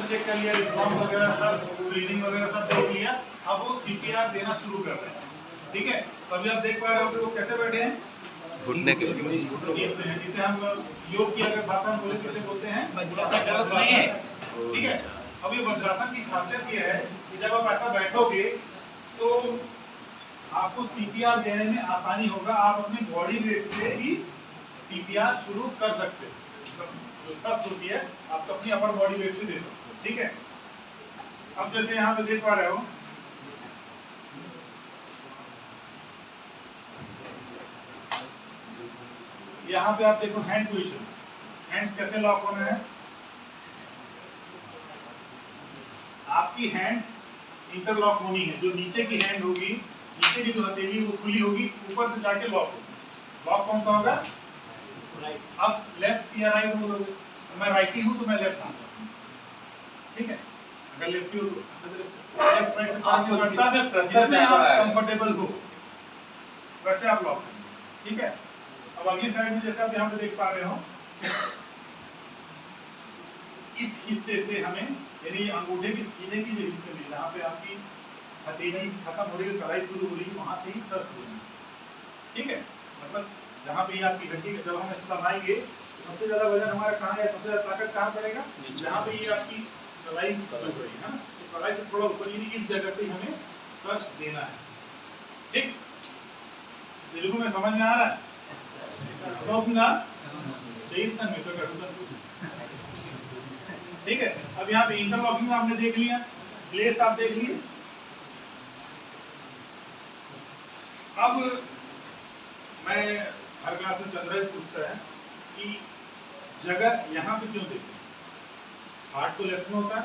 Pressure check कर लिया, response वगैरह सब, ब्रीदिंग वगैरह सब देख लिया। अब वो सीपीआर देना शुरू कर रहे हैं। ठीक है, तो अभी आप देख पा रहे हो कि वो कैसे बैठे हैं, घुटने के जिसे हम योग की अगर भाषा में बोले तो इसे बोलते हैं वज्रासन। ठीक है, अब ये वज्रासन की खासियत ये है कि जब आप ऐसा बैठोगे तो आपको सीपीआर देने में आसानी होगा। आप अपने बॉडी वेट से ही सीपीआर शुरू कर सकते हो। जो थ्रस्ट होती है आप अपनी अपर बॉडी वेट से दे सकते हो। ठीक है, अब जैसे यहाँ पे देख पा रहे हो, यहाँ पे आप देखो हैंड पोजीशन, हैंड्स कैसे लॉक होना है। आपकी हैंड्स इंटरलॉक होनी है। जो नीचे की हैंड होगी, नीचे की जो हथेली वो खुली होगी, ऊपर से जाके लॉक होगी। लॉक कौन सा होगा? राइट। अब लेफ्ट या राइट बोलोगे, मैं राइटी हूं तो मैं लेफ्ट हूं। ठीक है, अगर लेफ्टी हो तो लेफ्ट राइट से काम करता है, जिसमें आप कंफर्टेबल हो वैसे आप लॉक करेंगे। ठीक है, अब अगली साइड में जैसे आप यहाँ पे देख पा रहे हो, इस हिस्से से हमें, यानी अंगूठे की सीधे की जो हिस्से में जहाँ पे आपकी हथेली खत्म हो रही है, कलाई शुरू हो रही है, वहां से ही थ्रस्ट होगी। ठीक है, मतलब जहाँ पे आपकी हड्डी, जब हम ऐसे दबाएंगे तो सबसे ज्यादा वजन हमारा कहाँ है, सबसे ज्यादा ताकत कहाँ पड़ेगा? जहाँ पे ये आपकी कलाई चुभ रही है ना, तो कलाई से थोड़ा ऊपर, यानी इस जगह से हमें थ्रस्ट देना है। ठीक, तेलुगु में समझ में आ रहा है? ठीक है, अब यहाँ पे इंटरलॉकिंग आपने देख लिया, प्लेस आप देख लिए। अब मैं हर क्लास में चंद्र पूछता है कि जगह यहाँ पे क्यों देते हैं? हार्ट तो लेफ्ट में होता है,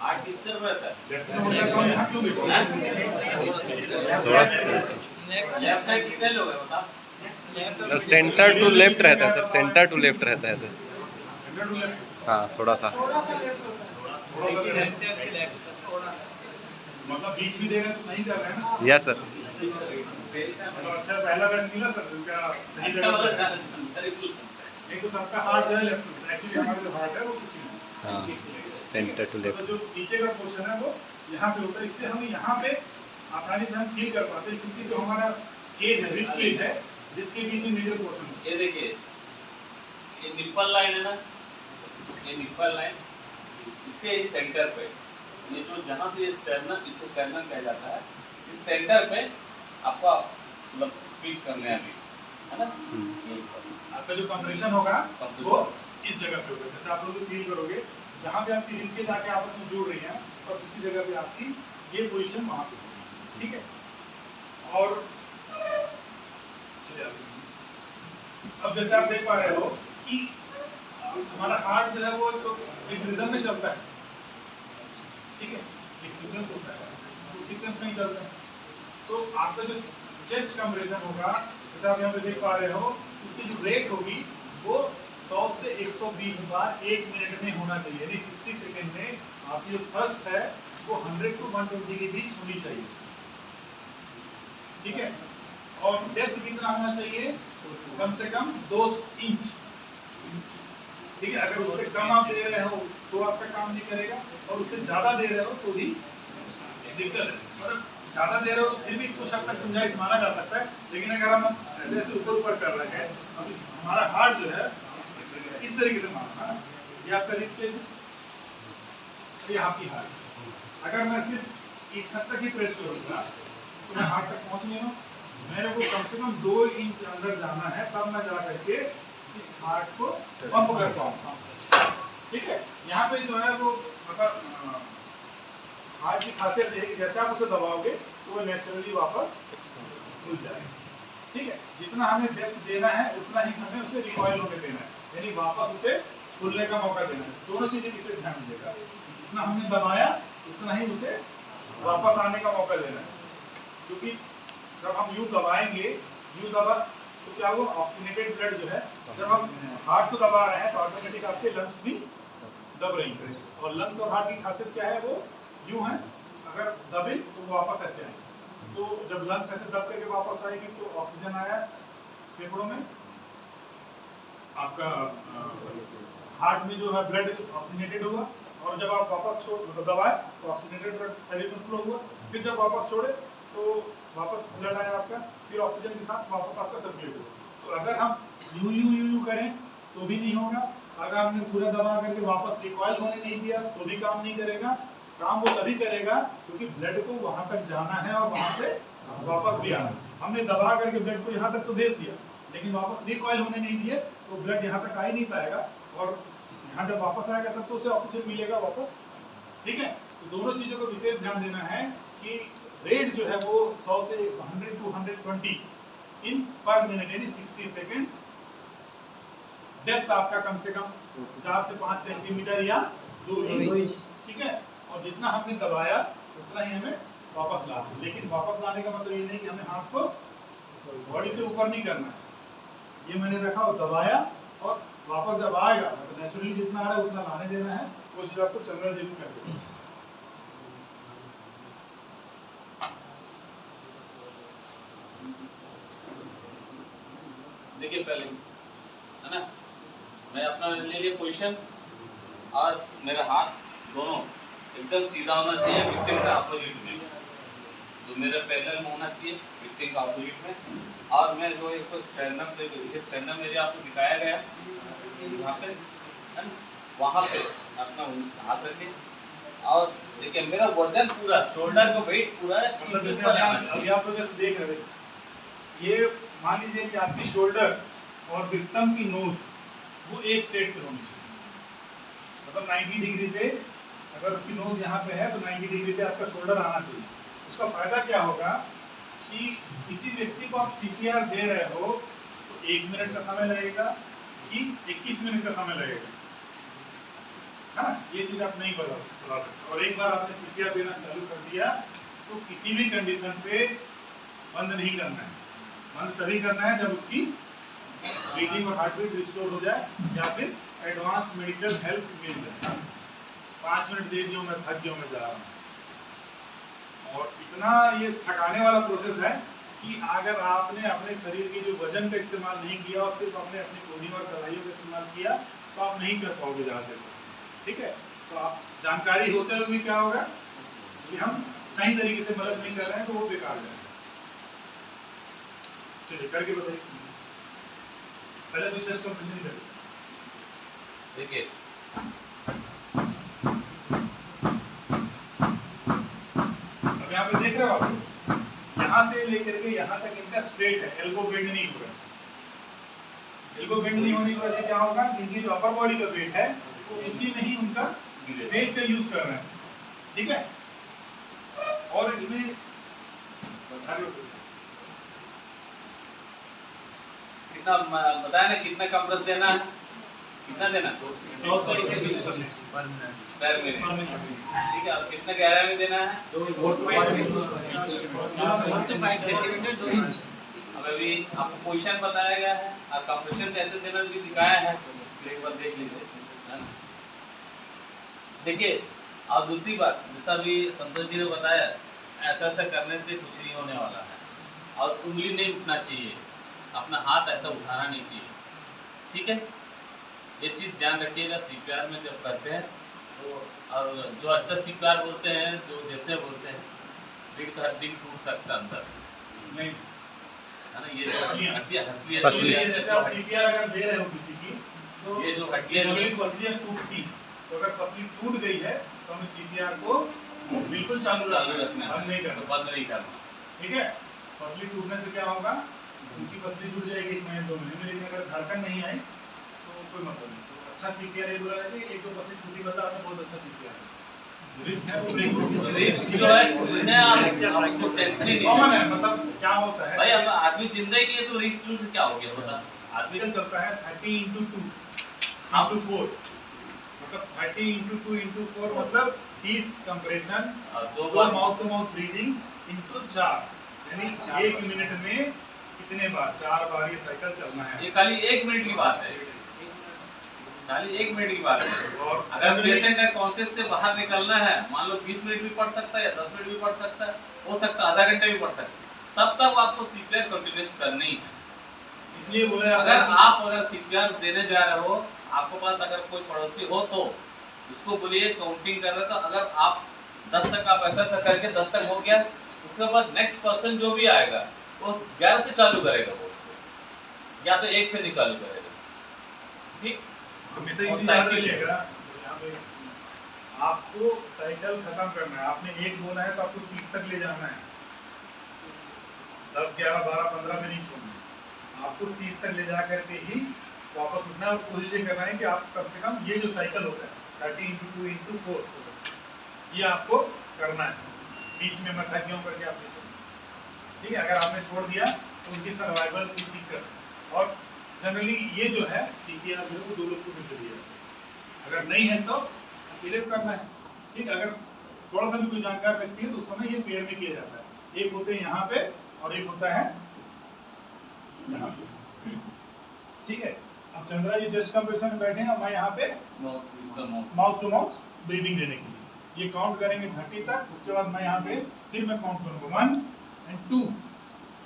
हार्ट किस तरफ रहता है? लेफ्ट में होता है, तो यहाँ क्यों देते हैं? लेफ्ट साइड कितने लोग हैं बता? सर सेंटर टू लेफ्ट रहता है सर, सेंटर टू लेफ्ट रहता है सर। सेंटर टू लेफ्ट, हाँ थोड़ा सा मतलब बीच में दे रहे हैं तो सही कर रहे हैं ना? Yes sir. तो अच्छा पहला बैच मिला सर, क्या सही जगह? नहीं तो सबका हार्ट जो है लेफ्ट में, एक्चुअली हमारा जो हार्ट है वो कुछ नहीं, हाँ सेंटर टू लेफ्ट। तो जो नीचे का पोर्शन है वो यहाँ पे होता है, इसलिए हम यहाँ पे आसानी से हम फील कर पाते हैं, क्योंकि जो हमारा केज है, रिब केज है, रिब के बीच में मेजर पोर्शन है। ये देखिए, ये निप्पल लाइन है ना, ये निप्पल लाइन, इसके सेंटर पे, ये जो जहाँ से ये स्टर्नम, इसको स्टर्नम कहा जाता है, इस सेंटर पे आपको मतलब पिच करने हैं अभी, है ना? आपका जो कंप्रेशन होगा वो इस जगह पे होगा। जैसे आप लोग फील करोगे जहाँ पे आपकी रिब केज आके आपस में जुड़ रही है, बस उसी जगह पे आपकी ये पोजीशन वहाँ पे होगी। ठीक है, और अब जैसे आप देख पा रहे हो कि हमारा हार्ट जो है वो एक रिदम में चलता है। ठीक है, एक सीक्वेंस होता है, वो सीक्वेंस नहीं चलता है, तो आपका जो चेस्ट कंप्रेशन होगा, जैसे आप यहाँ पे देख पा रहे हो, उसकी जो रेट होगी वो 100 से 120 बार 1 मिनट में होना चाहिए, यानी 60 सेकेंड में आपकी जो थ्रस्ट है वो 100 to 120 के बीच होनी चाहिए। ठीक है, और डेप्थ कितना होना चाहिए? कम से कम 2 इंच। ठीक है, अगर उससे कम आप दे रहे हो तो आपका काम नहीं करेगा, और उससे ज्यादा दे रहे हो तो भी दिक्कत है। मतलब ज्यादा दे रहे हो तो फिर भी कुछ हद तक गुंजाइश माना जा सकता है, लेकिन अगर हम ऐसे ऐसे ऊपर ऊपर कर रहे हैं, अब हमारा हार्ट जो है इस तरीके से मारना है, ये आपका रिब केज है, ये आपकी हार्ट। अगर मैं सिर्फ इस हद तक ही प्रेस करूंगा तो मैं हार्ट तक पहुंच नहीं रहा, मेरे को कम से कम 2 इंच अंदर जाना है, तब मैं जा करके इस हार्ट को पंप कर पाऊंगा। ठीक है, यहाँ पे जो है वो मतलब हार्ट की खासियत है कि जैसे आप उसे दबाओगे तो वो नेचुरली वापस खुल जाएगा। ठीक है, जितना हमें डेप्थ देना है उतना ही हमें उसे रिकॉइल होने देना है, यानी वापस उसे खुलने का मौका देना है। दोनों चीजें इसे ध्यान दीजिएगा, जितना हमने दबाया उतना ही उसे वापस आने का मौका देना है, क्योंकि जब हम यूं दबाएंगे, यूं दबा तो क्या हुआ, ऑक्सीनेटेड ब्लड जो है, जब हम हार्ट को दबा रहे हैं तो ऑटोमेटिक आपके लंग्स भी दब रही है, और लंग्स और हार्ट की खासियत क्या है, वो यूं है, अगर दबे तो वापस ऐसे आएगी। तो जब लंग्स ऐसे दब करके वापस आएगी तो ऑक्सीजन आया फेफड़ों में, आपका हार्ट में जो है ब्लड ऑक्सीजनेटेड हुआ, और जब आप वापस दबाए तो ऑक्सीजनेटेड ब्लड शरीर में फ्लो हुआ, फिर जब वापस छोड़े तो वापस ब्लड आया आपका, फिर ऑक्सीजन के साथ वापस आपका सर्कुलेट हुआ। तो अगर हम यू करें तो भी नहीं होगा, अगर आपने पूरा दबा करके वापस रिकॉइल होने नहीं दिया तो भी काम नहीं करेगा। काम वो तभी करेगा क्योंकि ब्लड को वहां तक जाना है और वहां से वापस भी आना। हमने दबा करके ब्लड को यहाँ तक तो भेज दिया, लेकिन वापस रिकॉइल होने नहीं दिए तो ब्लड यहाँ तक आ ही नहीं पाएगा, और यहाँ जब वापस आएगा तब तो उसे ऑक्सीजन मिलेगा वापस। ठीक है, तो दोनों चीजों को विशेष ध्यान देना है कि रेट जो है वो 100 से 100 to 120 इन पर मिनट यानी 60 सेकेंड्स। डेप्थ आपका कम से कम 4 से 5 सेंटीमीटर या 2 इंच। ठीक है, और जितना हमने दबाया उतना ही हमें वापस लाना है, लेकिन वापस लाने का मतलब ये नहीं कि हमें हाथ को बॉडी से ऊपर नहीं करना है। ये मैंने रखा और दबाया, और वापस जब आएगा तो नेचुरली जितना आ रहा है उतना लाने देना है। कोशिश आपको चंद्र जरूर करनी है। देखिए पहले है ना, मैं अपना ले लिया पोजीशन, और मेरा हाथ दोनों एकदम सीधा होना चाहिए विक्टिम के अपोजिट में, जो मेरे पैरेलल में होना चाहिए विक्टिम के अपोजिट में। और मैं जो इसको स्टैंडअप एरिया आपको दिखाया गया यहाँ पे है ना, वहाँ पे अपना हाथ रखें, और देखिए मेरा वजन पूरा शोल्डर का वेट पूरा है, मतलब जैसे अभी आप लोग जैसे देख रहे हैं, ये मान लीजिए कि आपकी शोल्डर और विक्टिम की नोज वो एक स्ट्रेट पे होनी चाहिए, मतलब 90 डिग्री पे। अगर उसकी नोज यहाँ पे है तो 90 डिग्री पे आपका शोल्डर आना चाहिए। उसका फायदा क्या होगा कि किसी व्यक्ति को आप सीपीआर दे रहे हो तो 1 मिनट का समय लगेगा कि 21 मिनट का समय लगेगा, है ना। ये चीज आप नहीं बता सकते। और एक बार आपने सीपीआर देना चालू कर दिया तो किसी भी कंडीशन पे बंद नहीं करना है। बंद तभी करना है जब उसकी ब्रीदिंग और हार्ट बीट रिस्टोर हो जाए या फिर एडवांस मेडिकल हेल्प मिल जाए। 5 मिनट दे दियो, मैं थक गया, मैं जा रहा हूँ। और इतना ये थकाने वाला प्रोसेस है कि अगर आपने अपने शरीर के जो वजन का इस्तेमाल नहीं किया और सिर्फ अपने अपनी कोहनी और कलाइयों का इस्तेमाल किया तो आप नहीं कर पाओगे ज़्यादा देर। ठीक है, तो आप जानकारी होते हुए भी क्या होगा कि हम सही तरीके से मदद नहीं कर रहे हैं तो वो बेकार जाएगा। चलिए करके बताइए। पहले तो चेस्ट कंप्रेशन करिए। देखिए अब यहाँ पे देख रहे हो आप, यहाँ से लेकर के यहाँ तक इनका स्ट्रेट है, एल्बो बेंड नहीं हो रहा है। एल्बो बेंड नहीं होने की वजह से क्या होगा, इनकी जो अपर बॉडी का वेट है वो इसी में ही उनका वेट का यूज कर रहे हैं। ठीक है, और इसमें कितना बताया ना, कितना कंप्रेस देना है, कितना देना पर मिनट। ठीक है, और कितना गहराई में देना है, अब अभी आपको पोजीशन बताया गया है और कंप्रेशन कैसे देना भी दिखाया है, एक बार देख लीजिए, है ना। देखिए, और दूसरी बात जैसा अभी संतोष जी ने बताया, ऐसा ऐसा करने से कुछ नहीं होने वाला है, और उंगली नहीं उठना चाहिए, अपना हाथ ऐसा उठाना नहीं चाहिए। ठीक है, ये चीज़ ध्यान रखिएगा सीपीआर में जब करते हैं तो। और जो अच्छा सीपीआर बोलते हैं, जो देते हैं बोलते हैं रीढ़ का हड्डी टूट सकता अंदर नहीं, है ना, ये जो हड्डियाँ जैसे आप सीपीआर अगर दे रहे हो किसी की तो ये जो हड्डियाँ पसलियाँ टूटती, तो अगर पसली टूट गई है तो हमें सीपीआर को बिल्कुल चालू रखना है, बंद नहीं करना। बंद नहीं करना। ठीक है, पसली टूटने से क्या होगा, उनकी पसली टूट जाएगी 1 महीने 2 महीने में, लेकिन अगर धड़कन नहीं आई तो कोई मतलब नहीं। तो अच्छा सीपीआर ये बोला जाता है, 1-2 पसली टूटी बता आपने बहुत अच्छा सीपीआर है। रिब्स है वो ब्रेक होगी, रिब्स जो है टूटने आप उसको टेंशन ही नहीं कॉमन है। मतलब क्या होता है भाई, हम आदमी जिंदा ही नहीं है तो रिब्स टूट क्या हो गया बता। आदमी का चलता है 30x2 मतलब 30x2 मतलब 30 कंप्रेशन और 2 बार mouth to mouth breathing into 4, यानी 1 मिनट में कितने बार, 4 बार ये साइकिल चलना है। ये खाली 1 मिनट की बात है, खाली 1 मिनट की बात है। और अगर पेशेंट है कॉन्शियस से बाहर निकलना है, मान लो 20 मिनट भी पड़ सकता है या 10 मिनट भी पड़ सकता है, हो सकता है आधा घंटा भी पड़ सकता है, तब तक आपको सीपीआर कंटिन्यूस करनी है। इसलिए बोला अगर सीपीआर देने जा रहे हो, आपके पास अगर कोई पड़ोसी हो तो उसको बोलिए काउंटिंग कर रहे, तो अगर आप 10 तक आप ऐसा करके 10 तक हो गया, उसके बाद नेक्स्ट पर्सन जो भी आएगा वो 11 से चालू करेगा, वो उसको या तो 1 से नहीं चालू करेगा। ठीक, हमेशा एक और चीज याद साइकिल रखिएगा, यहाँ पे आपको साइकिल खत्म करना है। आपने 1 बोला है तो आपको 30 तक ले जाना है, 10, 11, 12, 15 में नहीं छोड़ना। आपको 30 तक ले जा करके ही वापस उठना है और कोशिश ये करना है कि आप कम से कम ये जो साइकिल होता है 30 × 2 × 4 ये आपको करना है। बीच में मैं थक गया हूँ करके आप नहीं छोड़, ठीक है। अगर आपने छोड़ दिया तो उनकी सर्वाइवल की दिक्कत। और जनरली ये जो है CPR जो है वो 2 लोग को मिलकर दिया जाता है, अगर नहीं है तो अकेले करना है, ठीक। अगर थोड़ा सा भी कोई जानकार व्यक्ति है तो उस समय ये पेयर में किया जाता है। एक होते हैं यहाँ पे और एक होता है यहाँ पे, ठीक है। अब चंद्रा जी चेस्ट कंप्रेशन में बैठे हैं, मैं यहाँ पे माउथ टू माउथ ब्रीदिंग देने के लिए ये काउंट करेंगे 30 तक। उसके बाद मैं यहाँ पे फिर मैं काउंट करूँगा 1 और 2,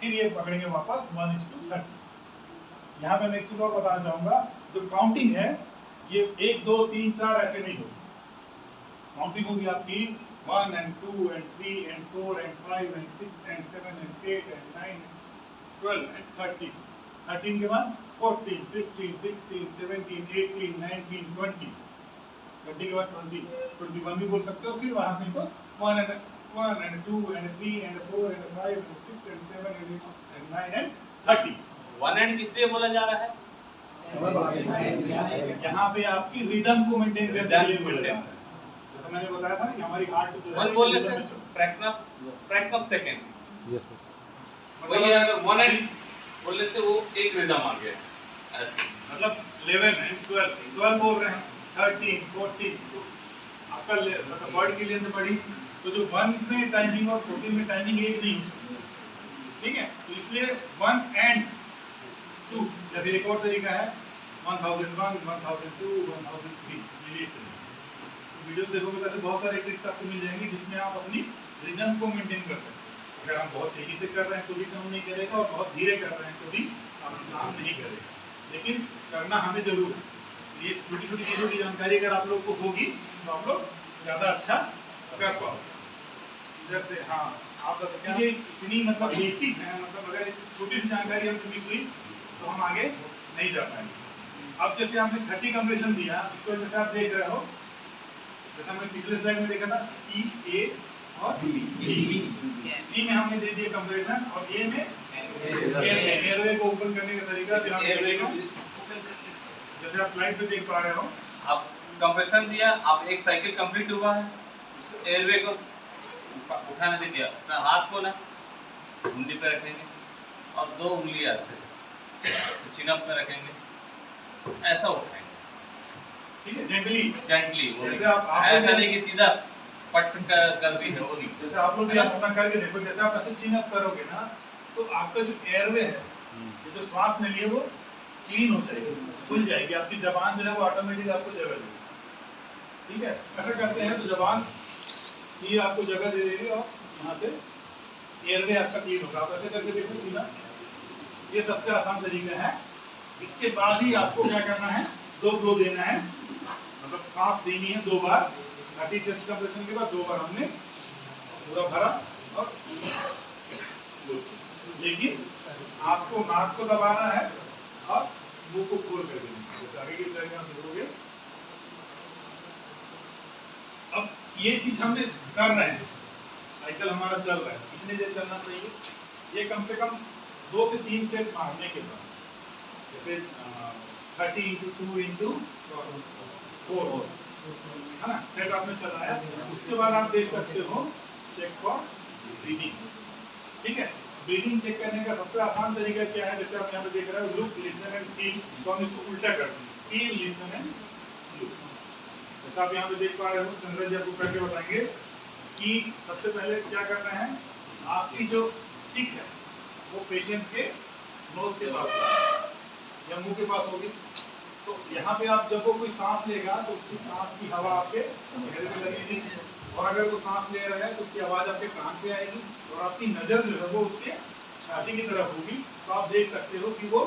फिर ये पकड़ेंगे वापस 1 to 30। यहाँ पे मैं एक चीज और बताना चाहूंगा, जो काउंटिंग है ये 1, 2, 3, 4 ऐसे नहीं होगी। काउंटिंग होगी आपकी 1 और 2 और 3 और 4 और 5 और 6 और 7 और 8 और 9 12 और 13। 13 के बाद 14, 15, 16, 17, 18, 19, 20। 20 के बाद 20, 21 भी बोल सकते हो। फिर वहां से तो 1 और 2 और 3 और 4 और 5 और 6 और 7 और 8 और 9 और 30। 1 एंड किसलिए बोला जा रहा है? यहाँ पे आपकी रिदम को मेंटेन करने के लिए बोला जाता है। जैसा मैंने बताया था ना कि हमारी हार्ट जो है 1 बोलने से fraction of seconds, yes sir. वही अगर 1 एंड बोलने से वो एक रिदम आ गया ऐसे, मतलब 11 और 12 बोल रहे हैं, 13, 14 तो आपका मतलब वर्ड की लेंथ बढ़ी, तो जो 1 में टाइमिंग और 14 में टाइमिंग एक नहीं हो सकती, ठीक है। तो इसलिए 1 एंड 2 या फिर एक और तरीका है 1001, 1002, 1003 ये वीडियोस देखोगे वैसे बहुत सारे ट्रिक्स आपको मिल जाएंगे जिसमें आप अपनी रिदम को मेंटेन कर सकते हैं। अगर हम बहुत तेजी से कर रहे हैं तो भी काम नहीं करेगा और बहुत धीरे कर रहे हैं तो भी काम नहीं करेगा, लेकिन करना हमें जरूर है। ये छोटी छोटी चीज़ों की जानकारी अगर आप लोग को होगी तो आप लोग ज़्यादा अच्छा कर पाओगे। इधर से हाँ आप क्या ये इतनी मतलब बेसिक है, मतलब अगर छोटी सी जानकारी हमसे मिस हुई तो हम आगे नहीं जा पाएंगे। अब जैसे आपने 30 कंप्रेशन दिया, इसको जैसे आप देख रहे हो, जैसे हमने पिछले स्लाइड में देखा था C, A और B। C में हमने दे दिया कंप्रेशन और A में एयरवे को ओपन करने का तरीका ध्यान रखिएगा। जैसे आप स्लाइड पे देख पा रहे हो, आप कंप्रेशन दिया, आप एक साइकिल कंप्लीट हुआ है, उसको एयरवे को उठाने दीजिए। अपना हाथ को ना मुंडी पे रखेंगे और 2 उंगलियां से चिन अप में रखेंगे, ऐसा उठाएंगे, ठीक है, जेंटली। जैसे आप ऐसा नहीं कि सीधा पट से कर दी है, वो नहीं। जैसे आप लोग भी अपना करके देखो, जैसे आप ऐसे चिन अप करोगे ना तो आपका जो एयरवे है, ये जो श्वास में लिए वो क्लीन हो जाएगी, खुल जाएगी, आपकी जबान जो है वो ऑटोमेटिक आपको जगह देगी, ठीक है। ऐसा करते हैं तो जबान ये आपको जगह दे देगी और यहाँ से एयरवे आपका क्लीन होगा। आप ऐसे करके देखो चिन अप, ये सबसे आसान तरीका है। इसके बाद ही आपको क्या करना है, 2 फ्लो देना है, मतलब सांस देनी है 2 बार। 30 चेस्ट कंप्रेशन के बाद 2 बार हमने पूरा भरा और लेकिन आपको नाक को दबाना है और मुंह को खोल कर देना है। जैसे आगे की स्लाइड में आप देखोगे, अब ये चीज हमने कर रहे हैं, साइकिल हमारा चल रहा है, कितनी देर चलना चाहिए, ये कम से कम 2 से 3 सेट मारने के बाद, जैसे 30 × 2 × 4 है ना, सेट आपने चलाया। उसके बाद आप देख सकते हो चेक फॉर ब्रीदिंग, ठीक है। ब्रीदिंग चेक करने का सबसे आसान तरीका क्या है, जैसे आप यहाँ पे देख रहे हो लुक, लिसन एंड फील, तो हम इसको उल्टा करते हैं, फील, लिसन एंड लुक। जैसा आप यहाँ पे देख पा रहे हो, चंद्र जी आपको करके बताएंगे कि सबसे पहले क्या करना है, आपकी जो चिक है वो पेशेंट के नोज के पास या मुंह के पास होगी। तो यहाँ पे आप जब वो कोई सांस लेगा तो उसकी सांस की हवा आपके चेहरे पे लगेगी, और अगर वो सांस ले रहा है तो उसकी आवाज़ आपके कान पे आएगी और आपकी नज़र जो है वो उसके छाती की तरफ होगी। तो आप देख सकते हो कि वो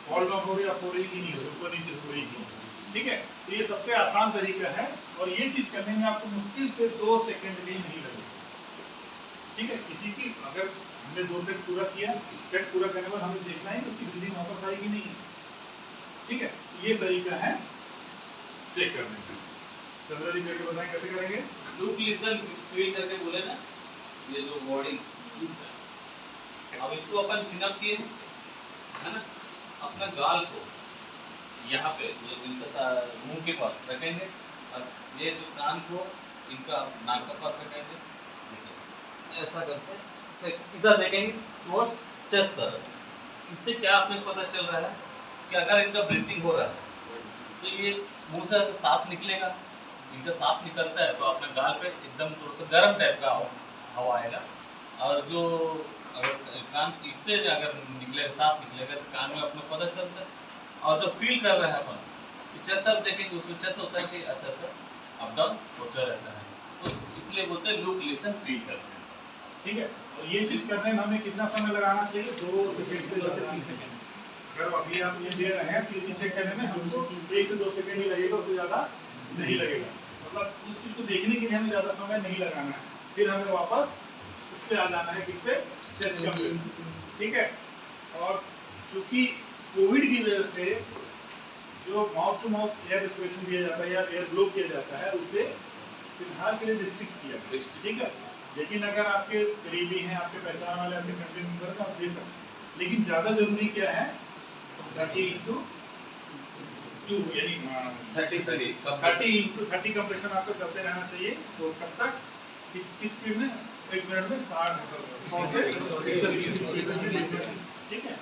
फॉल डाउन हो रही है, आप हो रही कि नहीं हो रही, ऊपर नीचे हो रही कि नहीं। ठीक है, तो ये सबसे आसान तरीका है और ये चीज करने में आपको मुश्किल से 2 सेकंड भी नहीं लगेगा। ठीक है, किसी की अगर हमने 2 सेट पूरा किया, सेट पूरा करने पर हमें देखना है कि उसकी ब्रीदिंग वापस आएगी नहीं। ठीक है, ये तरीका है चेक करने का। स्टैंडर्ड करके बताएं कैसे करेंगे। लुक लिसन फील करके बोले ना, ये जो वर्डिंग, अब इसको अपन चिनअप किए है ना, अपना गाल को यहाँ पे जो इनका मुंह के पास रखेंगे और ये जो कान को इनका नाक के पास रखेंगे, ऐसा करके चेक इधर देखेंगे टुवर्ड्स चेस्ट तरफ। इससे क्या अपने को पता चल रहा है कि अगर इनका ब्रीथिंग हो रहा है तो ये मुंह से सांस निकलेगा, इनका सांस निकलता है तो अपने गाल पे एकदम थोड़ा सा गर्म टाइप का हवा आएगा, और जो अगर कान इससे अगर निकलेगा, सांस निकलेगा तो कान में अपने पता चलता है। और जो फील कर रहे हैं अपन चेस्ट तरफ देखेंगे, उसमें चेस्ट होता है कि ऐसा ऐसा अप डाउन होता रहता है, तो इसलिए बोलते हैं लुक लिसन फील करते हैं। ठीक है, और ये चीज करने में हमें कितना समय लगाना चाहिए, 2 सेकंड से लेकर 3 सेकंड। अगर अभी आप ये दे रहे हैं तो ये चीज चेक करने में हमको 1 से 2 सेकंड ही लगेगा, उससे ज्यादा नहीं लगेगा। मतलब उस चीज को देखने के लिए हमें ज्यादा समय नहीं लगाना है, फिर हमें वापस उस पे आ जाना है, किस पे, चेस्ट कंप्रेशन। ठीक है, और चूंकि कोविड की वजह से जो mouth to mouth air respiration दिया जाता है या एयर ब्लो किया जाता है, उसे फिलहाल के लिए रिस्ट्रिक्ट किया गया। ठीक है, लेकिन अगर आपके करीबी हैं, आपके पहचान वाले, आपके फैमिली मेंबर का आप दे सकते हैं, लेकिन ज़्यादा जरूरी क्या है, 30x2 यानी 30x30 कंप्रेशन आपको चलते रहना चाहिए। तो कब तक, किस स्पीड में, 1 मिनट में 60 ठीक है।